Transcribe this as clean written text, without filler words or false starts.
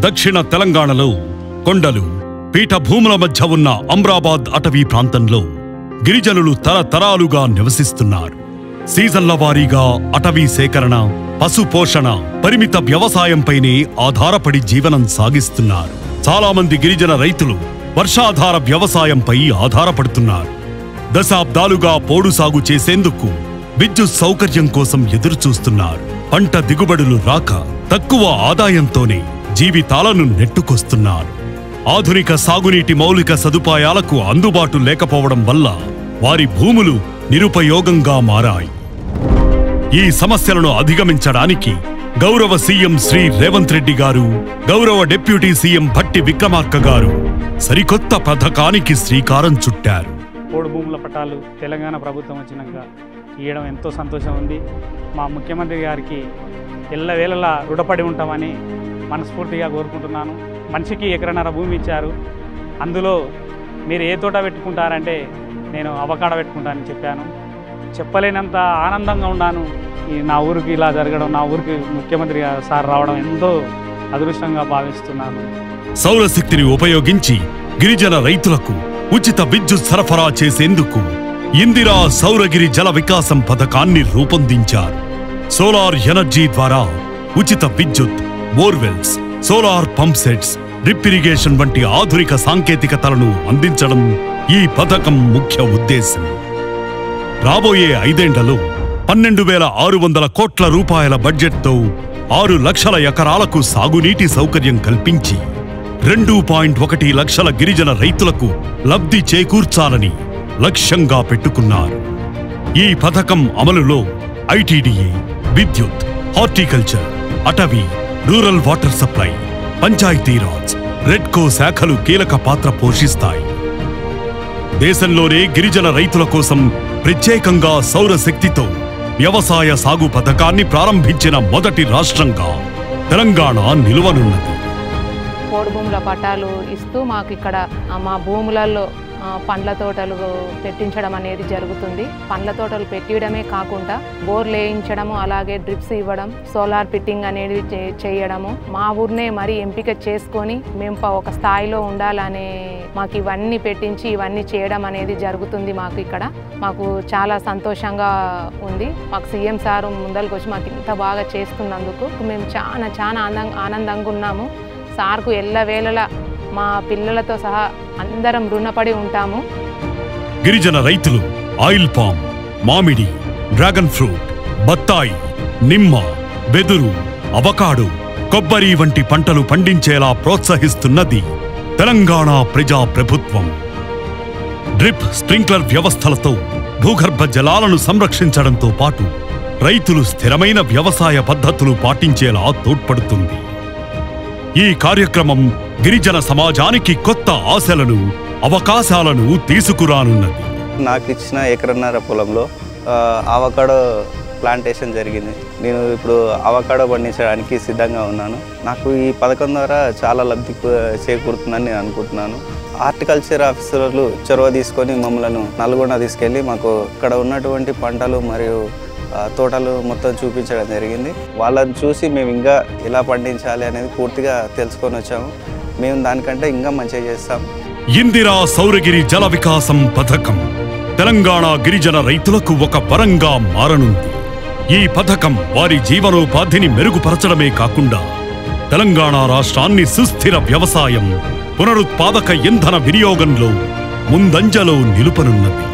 దక్షిణ తెలంగాణలో కొండలు పీఠభూముల మధ్య ఉన్న అమ్రాబాద్ అటవీ ప్రాంతంలో గిరిజనులు తరతరాలుగా నివసిస్తున్నారు. సీజన్ల వారీగా అటవీ సేకరణ, పశు పోషణ, పరిమిత వ్యవసాయంపైనే ఆధారపడి జీవనం సాగిస్తున్నారు. చాలా మంది గిరిజన రైతులు వర్షాధార వ్యవసాయంపై ఆధారపడుతున్నారు. దశాబ్దాలుగా పోడు సాగు చేసేందుకు విద్యుత్ సౌకర్యం కోసం ఎదురుచూస్తున్నారు. పంట దిగుబడులు రాక తక్కువ ఆదాయంతోనే జీవితాలను నెట్టుకొస్తున్నారు. ఆధునిక సాగునీటి మౌలిక సదుపాయాలకు అందుబాటు లేకపోవడం వల్ల వారి భూములు నిరుపయోగంగా మారాయి. ఈ సమస్యలను అధిగమించడానికి గౌరవ సీఎం శ్రీ రేవంత్ రెడ్డి గారు, గౌరవ డిప్యూటీ సీఎం భట్టి విక్రమార్క గారు సరికొత్త పథకానికి శ్రీకారం చుట్టారు. పోడు భూముల పట్టాలు తెలంగాణ ప్రభుత్వం వచ్చినాక ఇవ్వడం ఎంతో సంతోషం ఉంది. మా ముఖ్యమంత్రి గారికి ఎల్లవేళలా రుణపడి ఉంటామని మనస్ఫూర్తిగా కోరుకుంటున్నాను. మనిషికి ఎకరన్నర భూమి ఇచ్చారు. అందులో మీరు ఏ తోట పెట్టుకుంటారంటే నేను అవకాడో పెట్టుకుంటానని చెప్పాను. చెప్పలేనంత ఆనందంగా ఉన్నాను. నా ఊరికి ఇలా జరగడం, నా ఊరికి ముఖ్యమంత్రి సార్ రావడం ఎంతో అదృష్టంగా భావిస్తున్నాను. సౌరశక్తిని ఉపయోగించి గిరిజన రైతులకు ఉచిత విద్యుత్ సరఫరా చేసేందుకు ఇందిరా సౌరగిరి జల వికాసం పథకాన్ని రూపొందించారు. సోలార్ ఎనర్జీ ద్వారా ఉచిత విద్యుత్, borewells, solar pump sets, drip irrigation వంటి ఆధునిక సాంకేతికతలను అందించడం ఈ పథకం ముఖ్య ఉద్దేశం. రాబోయే 5 ఏళ్లలో 12,600 కోట్ల రూపాయల బడ్జెట్తో 6 లక్షల ఎకరాలకు సాగునీటి సౌకర్యం కల్పించి 2.1 లక్షల గిరిజన రైతులకు లబ్ధి చేకూర్చాలని లక్ష్యంగా పెట్టుకున్నారు. ఈ పథకం అమలులో ఐటీడీఏ, విద్యుత్, హార్టికల్చర్, అటవీ, rural water supply, Panchayati Raj, REDCO శాఖలు కీలక పాత్ర పోషిస్తాయి. దేశంలోనే గిరిజన రైతుల కోసం ప్రత్యేకంగా సౌరశక్తితో వ్యవసాయ సాగు పథకాన్ని ప్రారంభించిన మొదటి రాష్ట్రంగా తెలంగాణ నిలువనున్నది. పోడు భూముల పట్టాలు ఇస్తూ మాకు ఇక్కడ మా భూములలో పండ్ల తోటలు పెట్టించడం అనేది జరుగుతుంది. పండ్ల తోటలు పెట్టియడమే కాకుండా బోర్లు వేయించడము, అలాగే డ్రిప్స్ ఇవ్వడం, సోలార్ ఫిట్టింగ్ అనేది చేయడము, మా ఊరినే మరి ఎంపిక చేసుకొని మేము ఒక స్థాయిలో ఉండాలనే మాకు ఇవన్నీ పెట్టించి ఇవన్నీ చేయడం అనేది జరుగుతుంది. మాకు చాలా సంతోషంగా ఉంది. మాకు సీఎం సారు ముందరికి వచ్చి మాకు ఇంత బాగా చేస్తున్నందుకు మేము చాలా ఆనందంగా ఉన్నాము. సార్కు ఎల్లవేళలా మా పిల్లలతో సహా అందరం రుణపడి ఉంటాము. గిరిజన రైతులు ఆయిల్ పామ్, మామిడి, డ్రాగన్ ఫ్రూట్, బత్తాయి, నిమ్మ, వెదురు, అవకాడో, కొబ్బరి వంటి పంటలు పండించేలా ప్రోత్సహిస్తున్నది తెలంగాణ ప్రజా ప్రభుత్వం. డ్రిప్, స్ప్రింక్లర్ వ్యవస్థలతో భూగర్భ జలాలను సంరక్షించడంతో పాటు రైతులు స్థిరమైన వ్యవసాయ పద్ధతులు పాటించేలా తోడ్పడుతుంది. ఈ కార్యక్రమం గిరిజన సమాజానికి కొత్త ఆశలను, అవకాశాలను తీసుకురానున్నది. నాకు ఇచ్చిన ఎకరన్నర పొలంలో అవకాడో ప్లాంటేషన్ జరిగింది. నేను ఇప్పుడు అవకాడో పండించడానికి సిద్ధంగా ఉన్నాను. నాకు ఈ పథకం ద్వారా చాలా లబ్ధి చేకూరుతుందని నేను అనుకుంటున్నాను. హార్టికల్చర్ ఆఫీసర్లు చొరవ తీసుకొని మమ్మల్ని నల్గొండ తీసుకెళ్ళి మాకు ఇక్కడ ఉన్నటువంటి పంటలు మరియు తోటలు మొత్తం చూపించడం జరిగింది. వాళ్ళని చూసి మేము ఇంకా ఎలా పండించాలి అనేది పూర్తిగా తెలుసుకొని వచ్చాము. మేము దానికంటే ఇంకా మంచిగా చేస్తాం. ఇందిరా సౌరగిరి జల వికాసం పథకం తెలంగాణ గిరిజన రైతులకు ఒక వరంగా మారనుంది. ఈ పథకం వారి జీవనోపాధిని మెరుగుపరచడమే కాకుండా తెలంగాణ రాష్ట్రాన్ని సుస్థిర వ్యవసాయం, పునరుత్పాదక ఇంధన వినియోగంలో ముందంజలో నిలుపనున్నది.